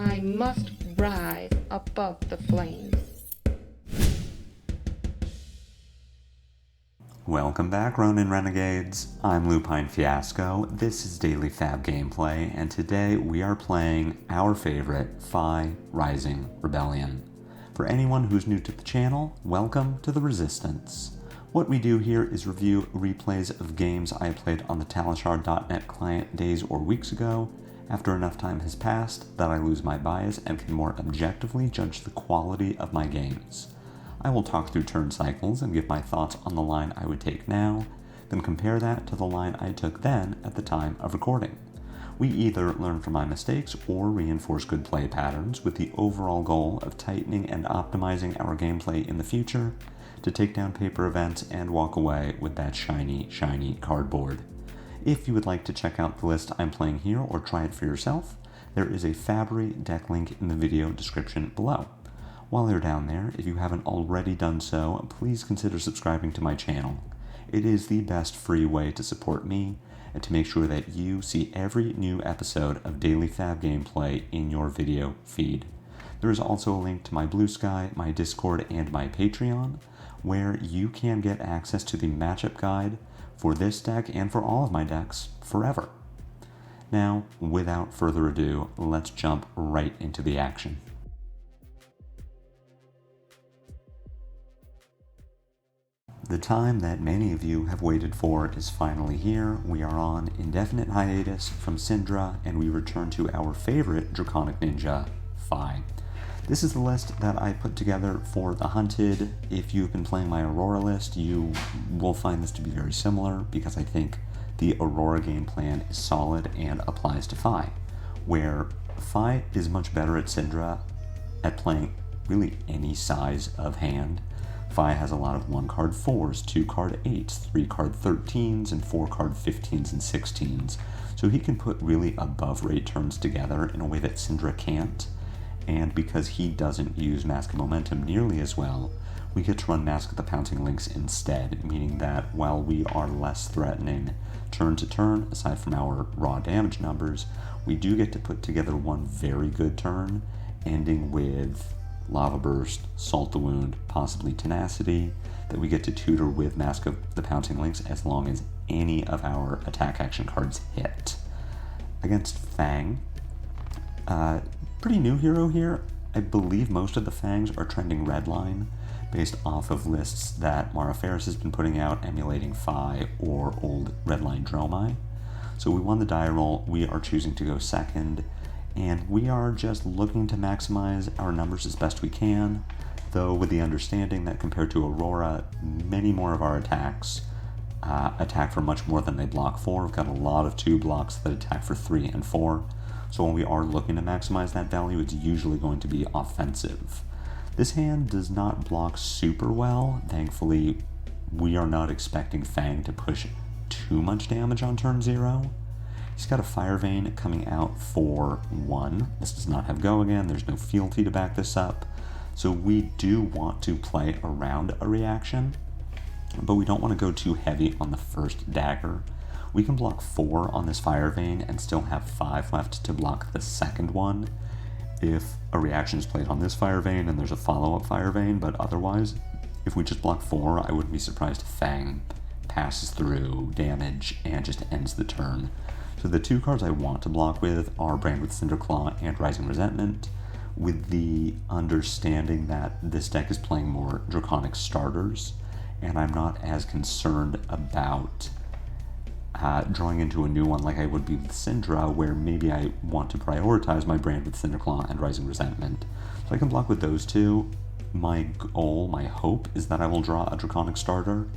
I must rise above the flames. Welcome back, Ronin Renegades. I'm Lupinefiasco. This is Daily FaB Gameplay, and today we are playing our favorite FaB Rising Rebellion. For anyone who's new to the channel, welcome to the Resistance. What we do here is review replays of games I played on the Talishar.net client days or weeks ago, after enough time has passed that I lose my bias and can more objectively judge the quality of my games. I will talk through turn cycles and give my thoughts on the line I would take now, then compare that to the line I took then at the time of recording. We either learn from my mistakes or reinforce good play patterns with the overall goal of tightening and optimizing our gameplay in the future to take down paper events and walk away with that shiny, shiny cardboard. If you would like to check out the list I'm playing here or try it for yourself, there is a FaB deck link in the video description below. While you're down there, if you haven't already done so, please consider subscribing to my channel. It is the best free way to support me and to make sure that you see every new episode of Daily FaB Gameplay in your video feed. There is also a link to my Blue Sky, my Discord, and my Patreon, where you can get access to the matchup guide for this deck and for all of my decks forever. Now, without further ado, let's jump right into the action. The time that many of you have waited for is finally here. We are on indefinite hiatus from Syndra, and we return to our favorite Draconic Ninja, FaB. This is the list that I put together for the Hunted. If you've been playing my Aurora list, you will find this to be very similar, because I think the Aurora game plan is solid and applies to FaB, where FaB is much better at Syndra at playing really any size of hand. FaB has a lot of 1-card 4s, 2-card 8s, 3-card 13s, and 4-card 15s and 16s. So he can put really above-rate turns together in a way that Syndra can't. And because he doesn't use Mask of Momentum nearly as well, we get to run Mask of the Pouncing Lynx instead, meaning that while we are less threatening turn to turn, aside from our raw damage numbers, we do get to put together one very good turn, ending with Lava Burst, Salt the Wound, possibly Tenacity, that we get to tutor with Mask of the Pouncing Lynx as long as any of our attack action cards hit. Against Fang, pretty new hero here. I believe most of the Fangs are trending Redline, based off of lists that Mara Ferris has been putting out emulating FaB or old Redline Dromai. So we won the die roll, we are choosing to go second, and we are just looking to maximize our numbers as best we can, though with the understanding that compared to Aurora, many more of our attacks attack for much more than they block for. We've got a lot of 2 blocks that attack for 3 and 4, so when we are looking to maximize that value, it's usually going to be offensive. This hand does not block super well. Thankfully, we are not expecting Fang to push too much damage on turn 0. He's got a Fire Vein coming out for 1. This does not have Go Again. There's no fealty to back this up. So we do want to play around a reaction, but we don't want to go too heavy on the first dagger. We can block 4 on this Fire Vein and still have 5 left to block the second one if a reaction is played on this Fire Vein and there's a follow-up Fire Vein, but otherwise, if we just block 4, I wouldn't be surprised if Fang passes through damage and just ends the turn. So the 2 cards I want to block with are Brand with Cinderclaw and Rising Resentment, with the understanding that this deck is playing more Draconic starters, and I'm not as concerned about drawing into a new one like I would be with Syndra, where maybe I want to prioritize my Brand with Cinderclaw and Rising Resentment. So I can block with those 2. My goal, my hope, is that I will draw a Draconic starter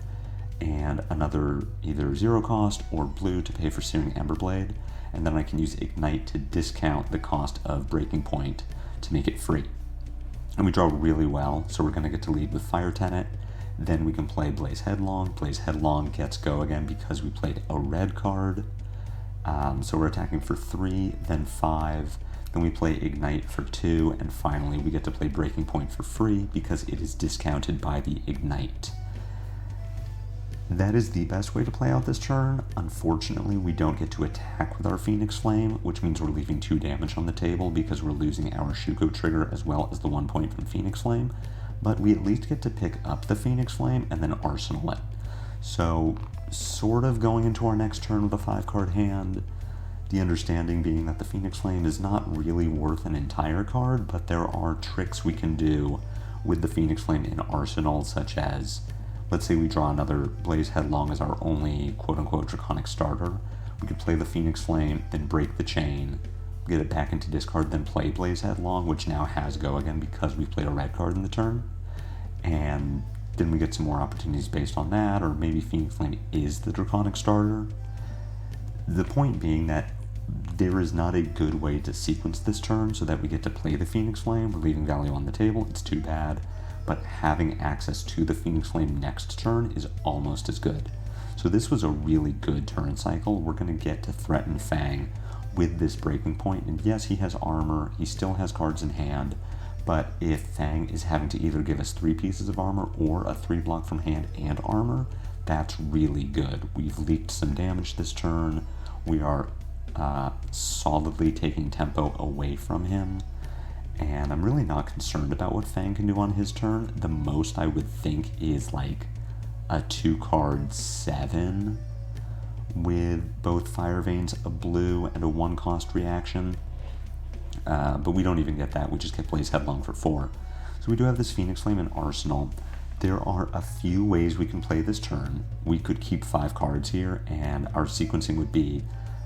and another either 0 cost or blue to pay for Searing Emberblade, and then I can use Ignite to discount the cost of Breaking Point to make it free. And we draw really well, so we're going to get to lead with Fire Tenet. Then we can play Blaze Headlong. Blaze Headlong gets Go Again because we played a red card. So we're attacking for 3, then 5, then we play Ignite for 2, and finally we get to play Breaking Point for free because it is discounted by the Ignite. That is the best way to play out this turn. Unfortunately, we don't get to attack with our Phoenix Flame, which means we're leaving 2 damage on the table because we're losing our Shuko trigger as well as the 1 point from Phoenix Flame. But we at least get to pick up the Phoenix Flame and then arsenal it. So, sort of going into our next turn with a 5-card hand, the understanding being that the Phoenix Flame is not really worth an entire card, but there are tricks we can do with the Phoenix Flame in Arsenal, such as, let's say we draw another Blaze Headlong as our only quote-unquote Draconic starter. We could play the Phoenix Flame, then break the chain, get it back into discard, then play Blaze Headlong, which now has go again because we've played a red card in the turn. And then we get some more opportunities based on that, or maybe Phoenix Flame is the Draconic starter. The point being that there is not a good way to sequence this turn so that we get to play the Phoenix Flame. We're leaving value on the table, it's too bad, but having access to the Phoenix Flame next turn is almost as good. So this was a really good turn cycle. We're going to get to threaten Fang with this breaking point, and yes, he has armor, he still has cards in hand, but if Fang is having to either give us 3 pieces of armor or a 3 block from hand and armor, that's really good. We've leaked some damage this turn, we are solidly taking tempo away from him, and I'm really not concerned about what Fang can do on his turn. The most I would think is like a 2-card 7 with both Fire Veins, a blue, and a 1-cost reaction. But we don't even get that, we just get Blaze Headlong for 4. So we do have this Phoenix Flame in Arsenal. There are a few ways we can play this turn. We could keep 5 cards here, and our sequencing would be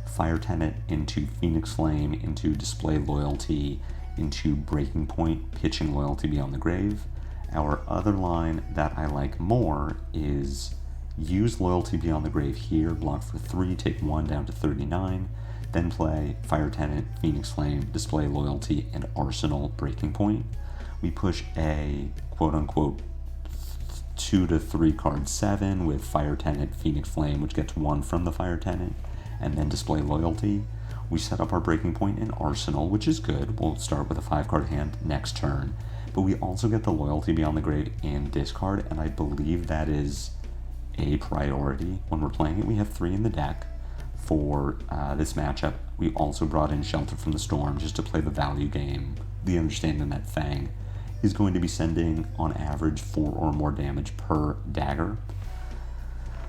Fire Tenant into Phoenix Flame, into Display Loyalty, into Breaking Point, pitching Loyalty Beyond the Grave. Our other line that I like more is use Loyalty Beyond the Grave here, block for 3, take 1 down to 39, then play Fire Tenant, Phoenix Flame, Display Loyalty, and Arsenal Breaking Point. We push a quote-unquote 2 to 3 card 7 with Fire Tenant, Phoenix Flame, which gets 1 from the Fire Tenant, and then Display Loyalty. We set up our breaking point in Arsenal, which is good. We'll start with a 5-card hand next turn, but we also get the Loyalty Beyond the Grave in discard, and I believe that is a priority when we're playing it. We have 3 in the deck for this matchup. We also brought in Shelter from the Storm just to play the value game, the understanding that Fang is going to be sending on average 4 or more damage per dagger.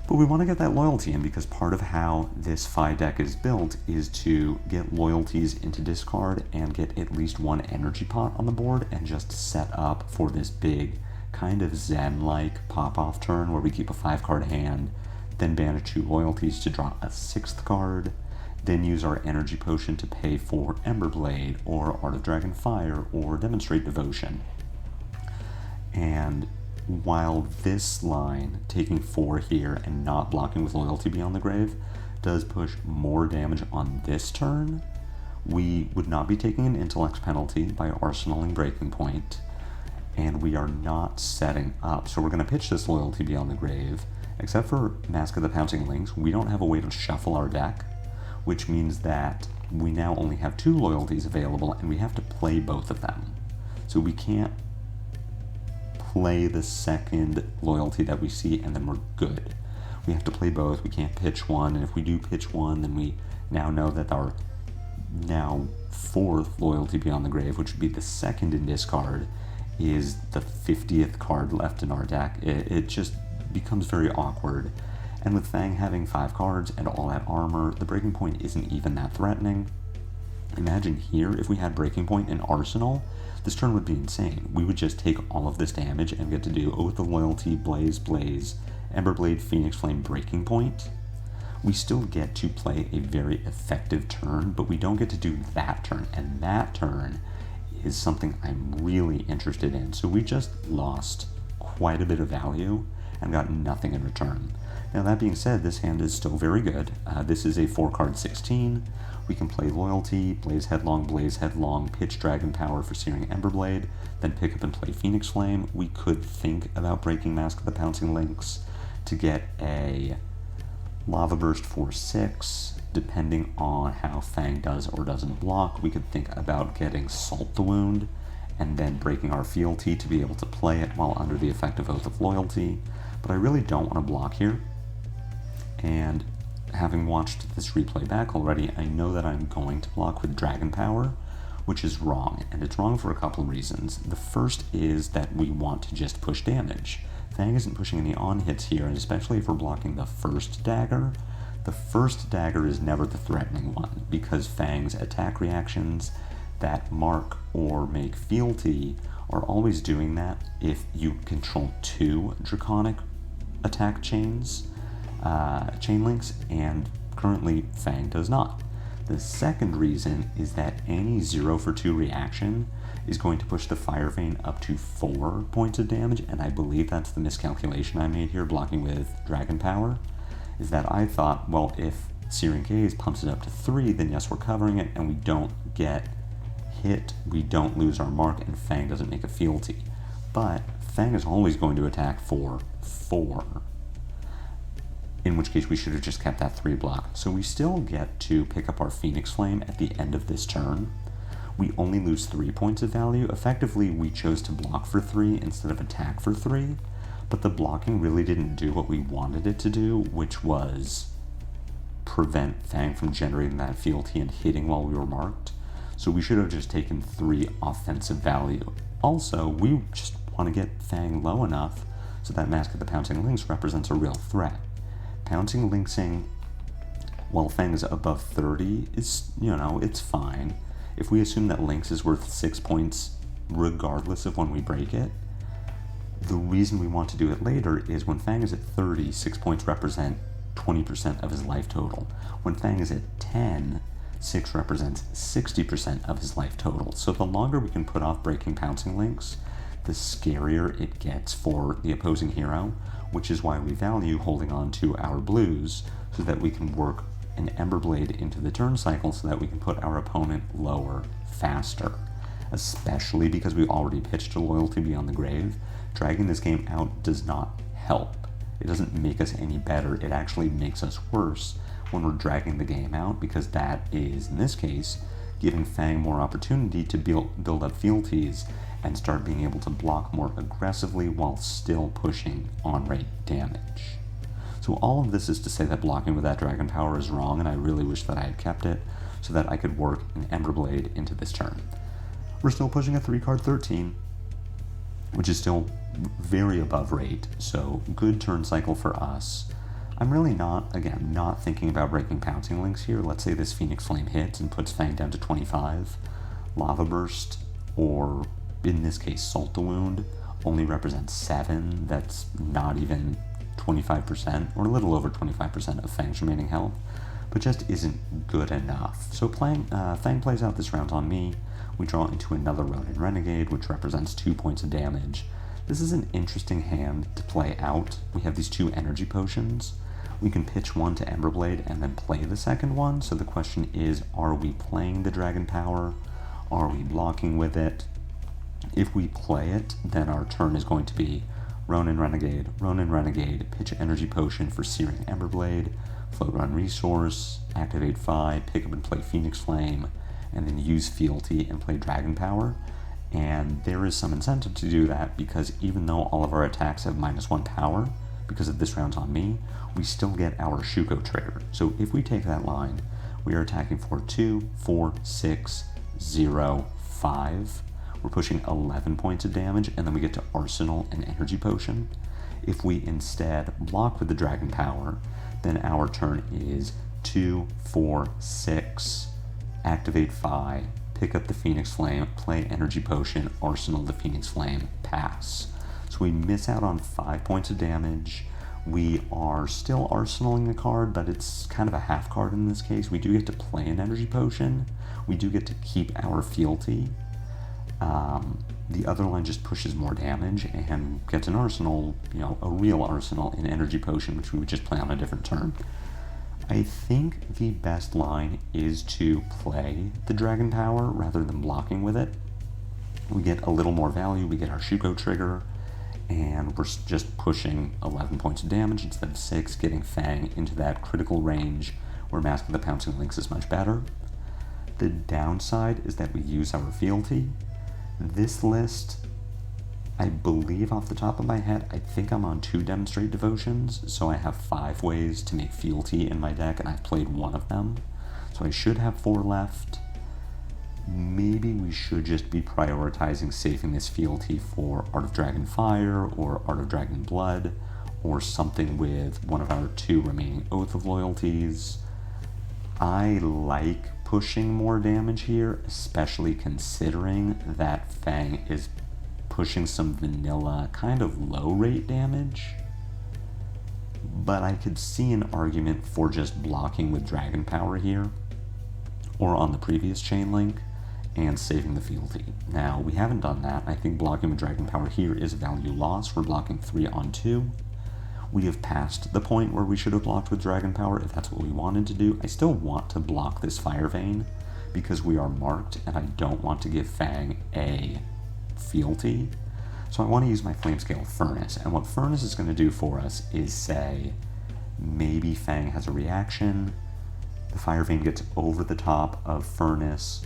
But we want to get that loyalty in because part of how this FaB deck is built is to get loyalties into discard and get at least 1 energy pot on the board and just set up for this big kind of Zen-like pop-off turn where we keep a 5-card hand, then banish 2 loyalties to draw a 6th card, then use our energy potion to pay for Emberblade or Art of Dragon Fire or Demonstrate Devotion. And while this line, taking 4 here and not blocking with Loyalty Beyond the Grave, does push more damage on this turn, we would not be taking an Intellect penalty by arsenaling Breaking Point, and we are not setting up. So we're going to pitch this Loyalty Beyond the Grave. Except for Mask of the Pouncing Lynx, we don't have a way to shuffle our deck, which means that we now only have 2 loyalties available, and we have to play both of them. So we can't play the second loyalty that we see and then we're good. We have to play both. We can't pitch one, and if we do pitch one, then we now know that our now 4th Loyalty Beyond the Grave, which would be the second in discard, is the 50th card left in our deck. It just becomes very awkward. And with Fang having 5 cards and all that armor, the Breaking Point isn't even that threatening. Imagine here if we had Breaking Point in Arsenal, this turn would be insane. We would just take all of this damage and get to do Oath of Loyalty, Blaze, Emberblade, Phoenix Flame, Breaking Point. We still get to play a very effective turn, but we don't get to do that turn, and that turn is something I'm really interested in. So we just lost quite a bit of value and got nothing in return. Now that being said, this hand is still very good. This is a 4-card 16. We can play Loyalty, Blaze Headlong, pitch Dragon Power for Searing Emberblade, then pick up and play Phoenix Flame. We could think about breaking Mask of the Pouncing Lynx to get a Lava Burst for 6. Depending on how Fang does or doesn't block, we could think about getting Salt the Wound and then breaking our fealty to be able to play it while under the effect of Oath of Loyalty. But I really don't want to block here. and having watched this replay back already, I know that I'm going to block with Dragon Power, which is wrong, and it's wrong for a couple of reasons. The first is that we want to just push damage. Fang isn't pushing any on-hits here, and especially if we're blocking the first dagger, the first dagger is never the threatening one, because Fang's attack reactions that mark or make fealty are always doing that if you control 2 Draconic attack chain links, and currently Fang does not. The second reason is that any 0 for 2 reaction is going to push the Fire Vein up to 4 points of damage, and I believe that's the miscalculation I made here blocking with Dragon Power, is that I thought, well, if Searing Gaze pumps it up to 3, then yes, we're covering it, and we don't get hit, we don't lose our mark, and Fang doesn't make a fealty. But Fang is always going to attack for 4, in which case we should have just kept that 3 block. So we still get to pick up our Phoenix Flame at the end of this turn. We only lose 3 points of value. Effectively, we chose to block for 3 instead of attack for 3, but the blocking really didn't do what we wanted it to do, which was prevent Fang from generating that fealty and hitting while we were marked. So we should have just taken 3 offensive value. Also, we just want to get Fang low enough so that Mask of the Pouncing Lynx represents a real threat. Pouncing Lynxing, while Fang is above 30, is, it's fine. If we assume that Lynx is worth 6 points regardless of when we break it, the reason we want to do it later is when Fang is at 30, 6 points represent 20% of his life total. When Fang is at 10, 6 represents 60% of his life total. So the longer we can put off breaking Pouncing Lynx, the scarier it gets for the opposing hero, which is why we value holding on to our blues so that we can work an Emberblade into the turn cycle so that we can put our opponent lower faster. Especially because we already pitched a Loyalty Beyond the Grave, dragging this game out does not help. It doesn't make us any better, it actually makes us worse when we're dragging the game out, because that is, in this case, giving Fang more opportunity to build up fealties and start being able to block more aggressively while still pushing on-rate damage. So all of this is to say that blocking with that Dragon Power is wrong, and I really wish that I had kept it so that I could work an Emberblade into this turn. We're still pushing a 3-card 13, which is still very above rate, so good turn cycle for us. I'm really not thinking about breaking Pouncing Lynx here. Let's say this Phoenix Flame hits and puts Fang down to 25. Lava Burst, or in this case Salt the Wound, only represents 7. That's not even 25%, or a little over 25% of Fang's remaining health, but just isn't good enough. So Fang plays out this round on me. We draw into another Ronin Renegade, which represents 2 points of damage. This is an interesting hand to play out. We have these 2 energy potions. We can pitch one to Emberblade and then play the second one, so the question is, are we playing the Dragon Power? Are we blocking with it? If we play it, then our turn is going to be Ronin Renegade, pitch Energy Potion for Searing Emberblade, float Run Resource, activate FaB, pick up and play Phoenix Flame, and then use Fealty and play Dragon Power. And there is some incentive to do that, because even though all of our attacks have -1 power, because of this round's on me, we still get our Shuko trigger. So if we take that line, we are attacking for 2, 4, 6, 0, 5. We're pushing 11 points of damage, and then we get to Arsenal and Energy Potion. If we instead block with the Dragon Power, then our turn is 2, 4, 6, activate FaB, pick up the Phoenix Flame, play Energy Potion, Arsenal the Phoenix Flame, pass. So we miss out on 5 points of damage. We are still arsenaling a card, but it's kind of a half card in this case. We do get to play an Energy Potion. We do get to keep our fealty. The other line just pushes more damage and gets an arsenal, a real arsenal in Energy Potion, which we would just play on a different turn. I think the best line is to play the Dragon Power rather than blocking with it. We get a little more value, we get our Shuko trigger, and we're just pushing 11 points of damage instead of 6, getting Fang into that critical range where Mask of the Pouncing Lynx is much better. The downside is that we use our fealty. This list I believe off the top of my head, I think I'm on 2 Demonstrate Devotions, so I have 5 ways to make fealty in my deck, and I've played 1 of them. So I should have 4 left. Maybe we should just be prioritizing saving this fealty for Art of Dragon Fire or Art of Dragon Blood, or something with one of our 2 remaining Oath of Loyalties. I like pushing more damage here, especially considering that Fang is pushing some vanilla, kind of low rate damage. But I could see an argument for just blocking with Dragon Power here, or on the previous chain link, and saving the fealty. Now, we haven't done that. I think blocking with Dragon Power here is a value loss. We're blocking 3 on 2. We have passed the point where we should have blocked with Dragon Power if that's what we wanted to do. I still want to block this Fire Vein because we are marked and I don't want to give Fang a fealty. So I want to use my Flamescale Furnace, and what Furnace is going to do for us is say maybe Fang has a reaction, the Fire Vein gets over the top of Furnace,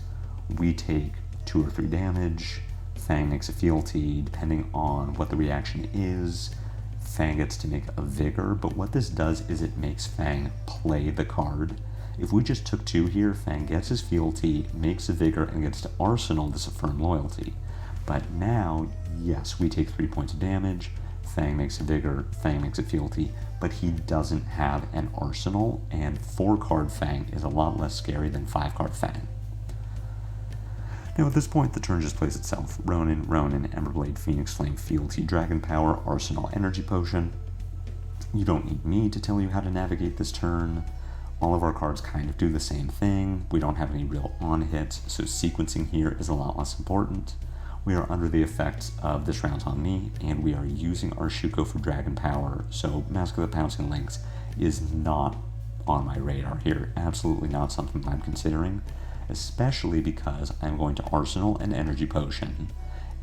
we take 2 or 3 damage, Fang makes a fealty, depending on what the reaction is, Fang gets to make a Vigor, but what this does is it makes Fang play the card. If we just took 2 here, Fang gets his fealty, makes a Vigor, and gets to Arsenal this Affirm Loyalty. But now, yes, we take 3 points of damage, Fang makes a Vigor, Fang makes a fealty, but he doesn't have an Arsenal, and 4-card Fang is a lot less scary than 5-card Fang. Now at this point, the turn just plays itself. Ronin, Emberblade, Phoenix Flame, Fealty, Dragon Power, Arsenal, Energy Potion. You don't need me to tell you how to navigate this turn. All of our cards kind of do the same thing. We don't have any real on-hits, so sequencing here is a lot less important. We are under the effects of This Round's on Me, and we are using our Shuko for Dragon Power, so Mask of the Pouncing Lynx is not on my radar here. Absolutely not something I'm considering, especially because I'm going to Arsenal an Energy Potion,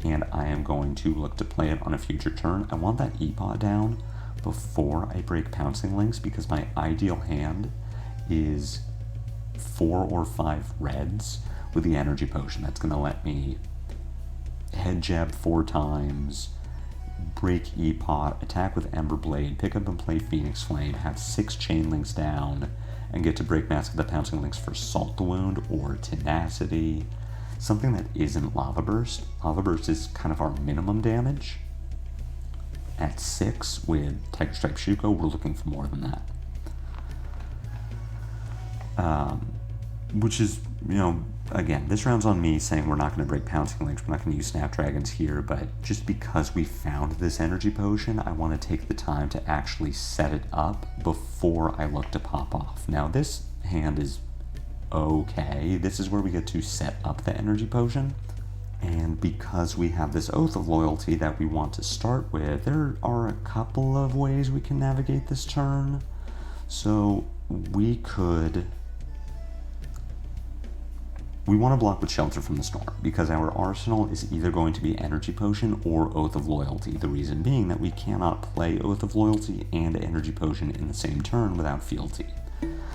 and I am going to look to play it on a future turn. I want that E-Pot down before I break Pouncing Lynx, because my ideal hand is 4 or 5 reds with the Energy Potion. That's going to let me head jab 4 times, break E-Pot, attack with Emberblade, pick up and play Phoenix Flame, have 6 chain links down, and get to break Mask of the Pouncing Lynx for Salt Wound or Tenacity. Something that isn't Lava Burst. Lava Burst is kind of our minimum damage. At 6 with Tiger Stripe Shuko, we're looking for more than that. Which is, you know, again, this round's on me saying we're not going to break Pouncing Lynx, we're not going to use Snapdragons here, but just because we found this Energy Potion, I want to take the time to actually set it up before I look to pop off. Now, this hand is okay. This is where we get to set up the Energy Potion, and because we have this Oath of Loyalty that we want to start with, there are a couple of ways we can navigate this turn. So we want to block with Shelter from the Storm, because our arsenal is either going to be Energy Potion or Oath of Loyalty, the reason being that we cannot play Oath of Loyalty and Energy Potion in the same turn without fealty.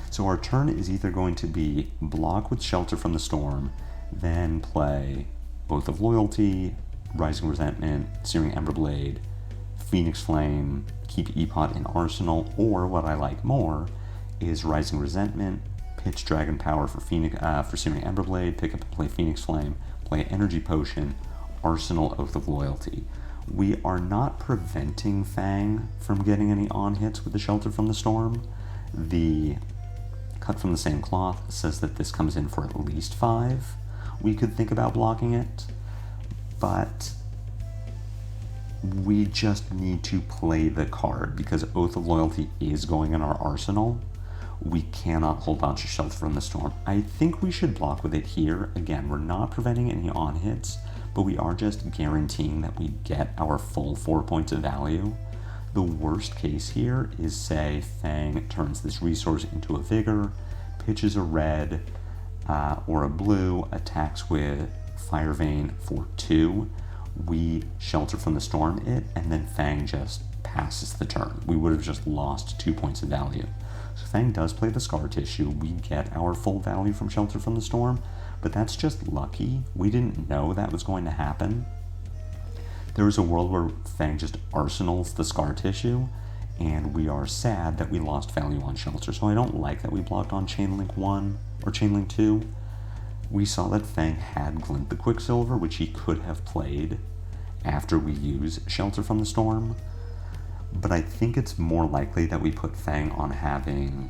So our turn is either going to be block with Shelter from the Storm, then play Oath of Loyalty, Rising Resentment, Searing Emberblade, Phoenix Flame, keep E-Pot in arsenal, or what I like more is Rising Resentment, pitch Dragon Power for Searing Emberblade, pick up and play Phoenix Flame, play Energy Potion, Arsenal, Oath of Loyalty. We are not preventing Fang from getting any on-hits with the Shelter from the Storm. The Cut from the Same Cloth says that this comes in for at least 5. We could think about blocking it, but we just need to play the card, because Oath of Loyalty is going in our arsenal. We cannot hold on to Shelter from the Storm. I think we should block with it here. Again, we're not preventing any on-hits, but we are just guaranteeing that we get our full 4 points of value. The worst case here is, say, Fang turns this resource into a Vigor, pitches a red or a blue, attacks with Fire Vein for 2. We Shelter from the Storm it, and then Fang just passes the turn. We would have just lost 2 points of value. So Fang does play the Scar Tissue. We get our full value from Shelter from the Storm, but that's just lucky. We didn't know that was going to happen. There is a world where Fang just arsenals the scar tissue, and we are sad that we lost value on Shelter. So I don't like that we blocked on Chainlink 1 or Chainlink 2. We saw that Fang had Glint the Quicksilver, which he could have played after we use Shelter from the Storm. But I think it's more likely that we put Fang on having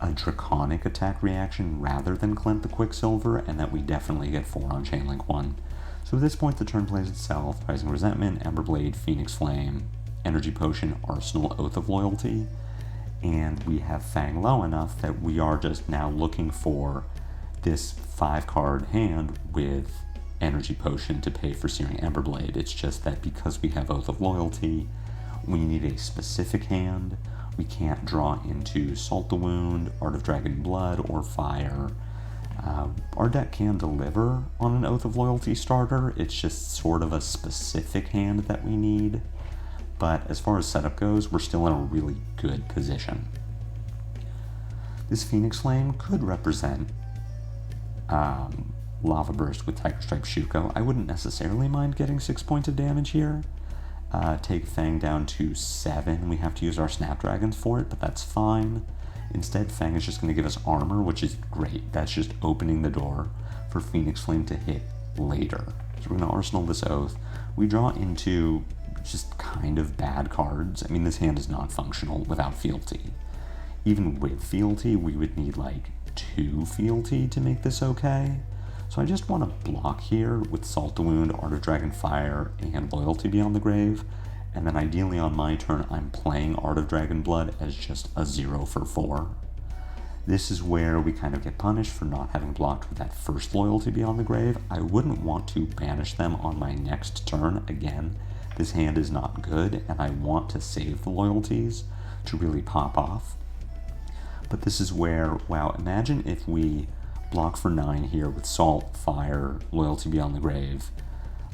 a Draconic attack reaction rather than Glint the Quicksilver, and that we definitely get 4 on Chainlink 1. So at this point, the turn plays itself: Rising Resentment, Emberblade, Phoenix Flame, Energy Potion, Arsenal, Oath of Loyalty, and we have Fang low enough that we are just now looking for this 5-card hand with Energy Potion to pay for Searing Emberblade. It's just that because we have Oath of Loyalty, we need a specific hand. We can't draw into Salt the Wound, Art of Dragon Blood, or Fire. Our deck can deliver on an Oath of Loyalty starter, it's just sort of a specific hand that we need. But as far as setup goes, we're still in a really good position. This Phoenix Flame could represent Lava Burst with Tiger Stripe Shuko. I wouldn't necessarily mind getting 6 points of damage here. Take Fang down to 7. We have to use our Snapdragons for it, but that's fine. Instead, Fang is just going to give us armor, which is great. That's just opening the door for Phoenix Flame to hit later. So we're going to Arsenal this Oath. We draw into just kind of bad cards. I mean, this hand is not functional without Fealty. Even with Fealty, we would need like 2 Fealty to make this okay. So I just want to block here with Salt the Wound, Art of Dragon Fire, and Loyalty Beyond the Grave. And then ideally on my turn, I'm playing Art of Dragon Blood as just a 0 for 4. This is where we kind of get punished for not having blocked with that first Loyalty Beyond the Grave. I wouldn't want to banish them on my next turn. Again, this hand is not good, and I want to save the loyalties to really pop off. But this is where, wow, imagine if we block for 9 here with Salt, Fire, Loyalty Beyond the Grave,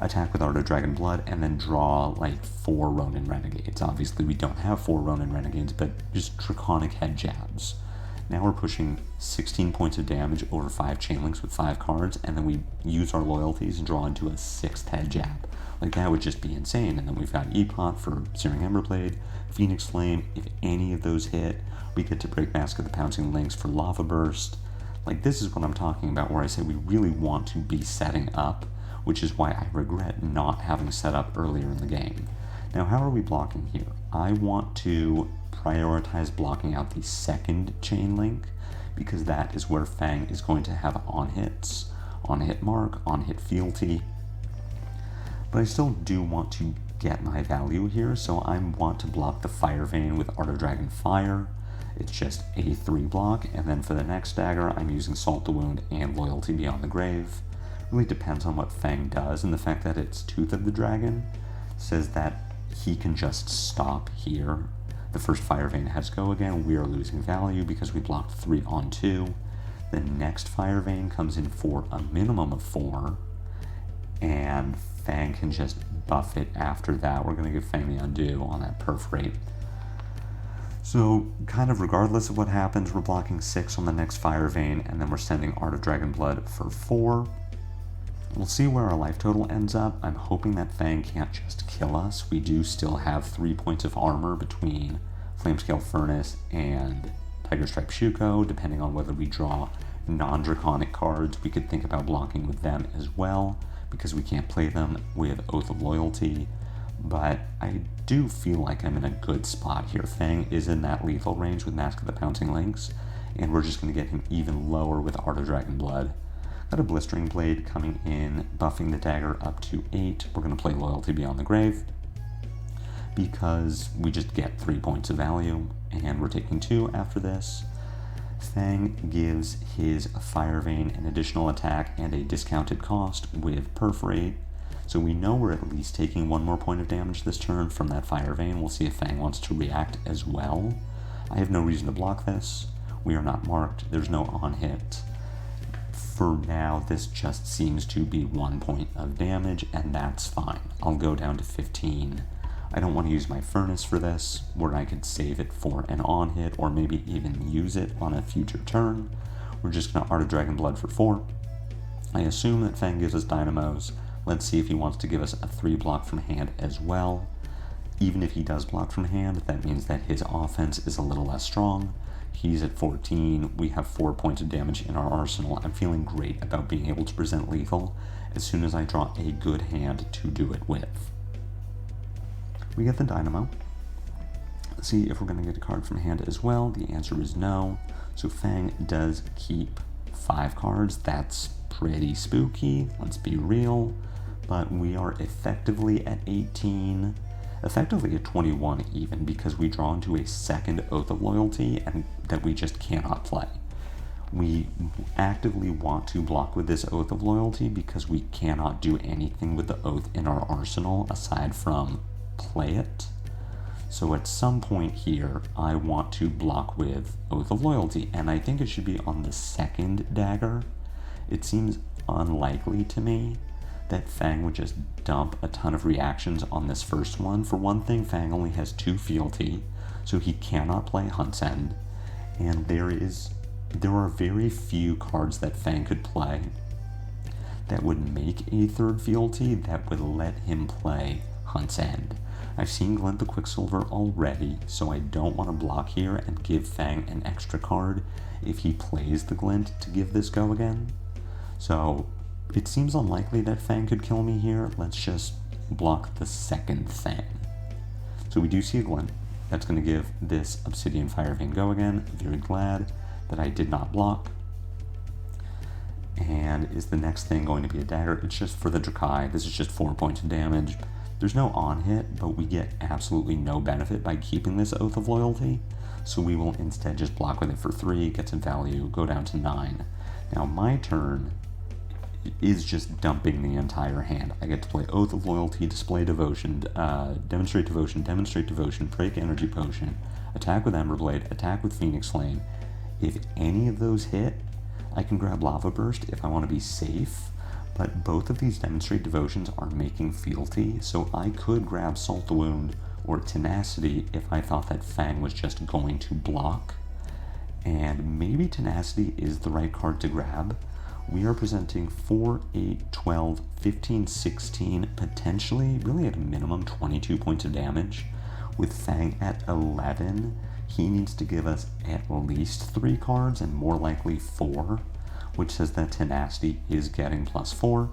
attack with Art of Dragon Blood, and then draw like 4 Ronin Renegades. Obviously we don't have 4 Ronin Renegades, but just Draconic head jabs. Now we're pushing 16 points of damage over 5 Chainlinks with 5 cards, and then we use our loyalties and draw into a 6th head jab. Like, that would just be insane. And then we've got Epot for Searing Emberblade, Phoenix Flame. If any of those hit, we get to break Mask of the Pouncing Lynx for Lava Burst. Like, this is what I'm talking about, where I say we really want to be setting up, which is why I regret not having set up earlier in the game. Now, how are we blocking here? I want to prioritize blocking out the second chain link, because that is where Fang is going to have on-hits, on-hit mark, on-hit fealty. But I still do want to get my value here, so I want to block the Fire Vein with Art of Dragon Fire. It's just a 3 block, and then for the next dagger, I'm using Salt the Wound and Loyalty Beyond the Grave. Really depends on what Fang does, and the fact that it's Tooth of the Dragon says that he can just stop here. The first Fire Vein has go again. We are losing value because we blocked 3 on 2. The next Fire Vein comes in for a minimum of 4, and Fang can just buff it after that. We're going to give Fang the undo on that Perforate. So, kind of regardless of what happens, we're blocking 6 on the next Fire Vein, and then we're sending Art of Dragon Blood for 4. We'll see where our life total ends up. I'm hoping that Fang can't just kill us. We do still have 3 points of armor between Flamescale Furnace and Tiger Stripe Shuko. Depending on whether we draw non-draconic cards, we could think about blocking with them as well, because we can't play them with Oath of Loyalty. But I do feel like I'm in a good spot here. Fang is in that lethal range with Mask of the Pouncing Lynx, and we're just going to get him even lower with Art of Dragon Blood. Got a Blistering Blade coming in, buffing the dagger up to 8. We're going to play Loyalty Beyond the Grave, because we just get 3 points of value, and we're taking 2 after this. Fang gives his Fire Vein an additional attack and a discounted cost with Perforate, so we know we're at least taking 1 more point of damage this turn from that Fire Vein. We'll see if Fang wants to react as well. I have no reason to block this. We are not marked. There's no on-hit. For now, this just seems to be 1 point of damage, and that's fine. I'll go down to 15. I don't want to use my Furnace for this, where I could save it for an on-hit, or maybe even use it on a future turn. We're just going to Art of Dragon Blood for 4. I assume that Fang gives us Dynamos, Let's see if he wants to give us a 3 block from hand as well. Even if he does block from hand, that means that his offense is a little less strong. He's at 14, we have 4 points of damage in our arsenal. I'm feeling great about being able to present lethal as soon as I draw a good hand to do it with. We get the Dynamo. Let's see if we're going to get a card from hand as well. The answer is no. So Fang does keep 5 cards. That's pretty spooky, let's be real. But we are effectively at 18, effectively at 21 even, because we draw into a second Oath of Loyalty and that we just cannot play. We actively want to block with this Oath of Loyalty because we cannot do anything with the Oath in our arsenal aside from play it. So at some point here, I want to block with Oath of Loyalty, and I think it should be on the second dagger. It seems unlikely to me that Fang would just dump a ton of reactions on this first one. For one thing, Fang only has 2 fealty, so he cannot play Hunt's End, and there are very few cards that Fang could play that would make a 3rd fealty that would let him play Hunt's End. I've seen Glint the Quicksilver already, so I don't want to block here and give Fang an extra card if he plays the Glint to give this go again. So it seems unlikely that Fang could kill me here. Let's just block the second thing. So we do see a Glint. That's going to give this Obsidian Fire Vein go again. Very glad that I did not block. And is the next thing going to be a dagger? It's just for the Drakai. This is just 4 points of damage. There's no on hit, but we get absolutely no benefit by keeping this Oath of Loyalty. So we will instead just block with it for 3, get some value, go down to 9. Now my turn is just dumping the entire hand. I get to play Oath of Loyalty, Display Devotion, Demonstrate Devotion, Break Energy Potion, attack with Emberblade, attack with Phoenix Flame. If any of those hit, I can grab Lava Burst if I want to be safe, but both of these Demonstrate Devotions are making fealty, so I could grab Salt the Wound or Tenacity if I thought that Fang was just going to block. And maybe Tenacity is the right card to grab. We are presenting 4, 8, 12, 15, 16, potentially, really at a minimum, 22 points of damage. With Fang at 11, he needs to give us at least 3 cards, and more likely 4, which says that Tenacity is getting +4,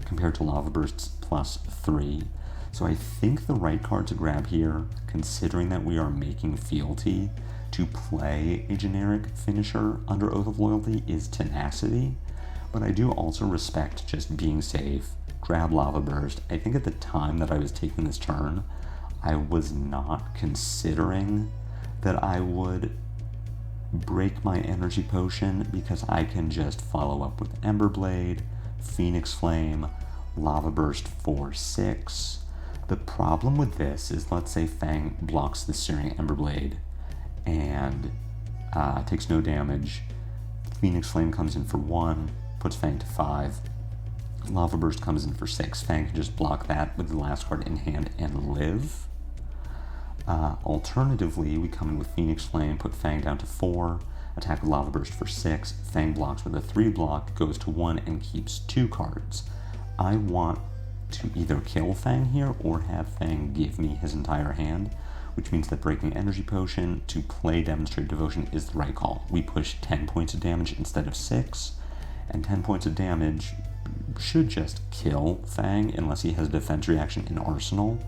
compared to Lava Burst's +3. So I think the right card to grab here, considering that we are making fealty to play a generic finisher under Oath of Loyalty, is Tenacity. But I do also respect just being safe, grab Lava Burst. I think at the time that I was taking this turn, I was not considering that I would break my energy potion because I can just follow up with Emberblade, Phoenix Flame, Lava Burst for 6. The problem with this is, let's say Fang blocks the Searing Emberblade and takes no damage. Phoenix Flame comes in for 1, puts Fang to 5. Lava Burst comes in for 6. Fang can just block that with the last card in hand and live. Alternatively, we come in with Phoenix Flame, put Fang down to 4, attack with Lava Burst for 6, Fang blocks with a 3 block, goes to 1, and keeps 2 cards. I want to either kill Fang here or have Fang give me his entire hand, which means that breaking Energy Potion to play Demonstrate Devotion is the right call. We push 10 points of damage instead of 6, and 10 points of damage should just kill Fang unless he has a defense reaction in Arsenal.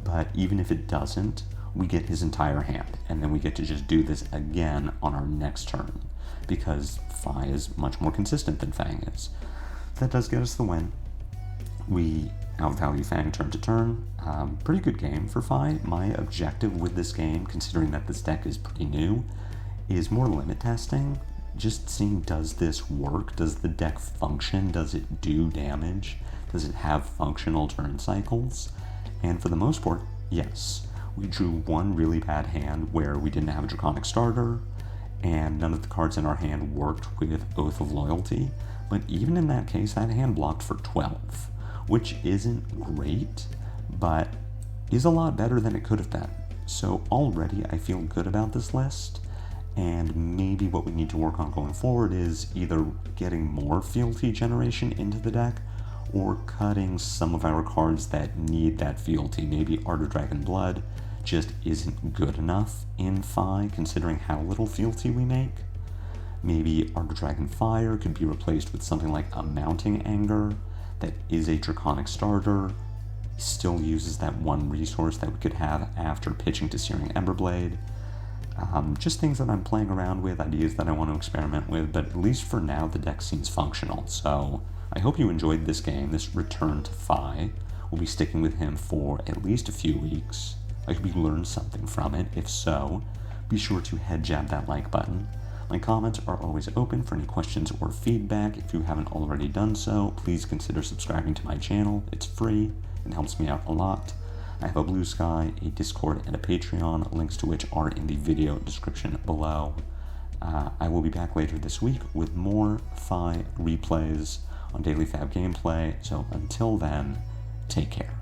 But even if it doesn't, we get his entire hand, and then we get to just do this again on our next turn, because FaB is much more consistent than Fang is. That does get us the win. We outvalue Fang turn to turn. Pretty good game for FaB. My objective with this game, considering that this deck is pretty new, is more limit testing. Just seeing, does this work? Does the deck function? Does it do damage? Does it have functional turn cycles? And for the most part, yes. We drew one really bad hand where we didn't have a Draconic starter, and none of the cards in our hand worked with Oath of Loyalty, but even in that case, that hand blocked for 12, which isn't great, but is a lot better than it could have been. So already I feel good about this list, and maybe what we need to work on going forward is either getting more fealty generation into the deck, or cutting some of our cards that need that fealty. Maybe Art of Dragon Blood just isn't good enough in FaB, considering how little fealty we make. Maybe Art of Dragon Fire could be replaced with something like a Mounting Anger that is a Draconic starter, still uses that one resource that we could have after pitching to Searing Emberblade. Just things that I'm playing around with, ideas that I want to experiment with, but at least for now the deck seems functional. So I hope you enjoyed this game, this return to FaB. We'll be sticking with him for at least a few weeks. I hope you learned something from it. If so, be sure to head jab that like button. My comments are always open for any questions or feedback. If you haven't already done so, please consider subscribing to my channel. It's free and helps me out a lot. I have a Blue Sky, a Discord, and a Patreon, links to which are in the video description below. I will be back later this week with more FaB replays on Daily FaB Gameplay, so until then, take care.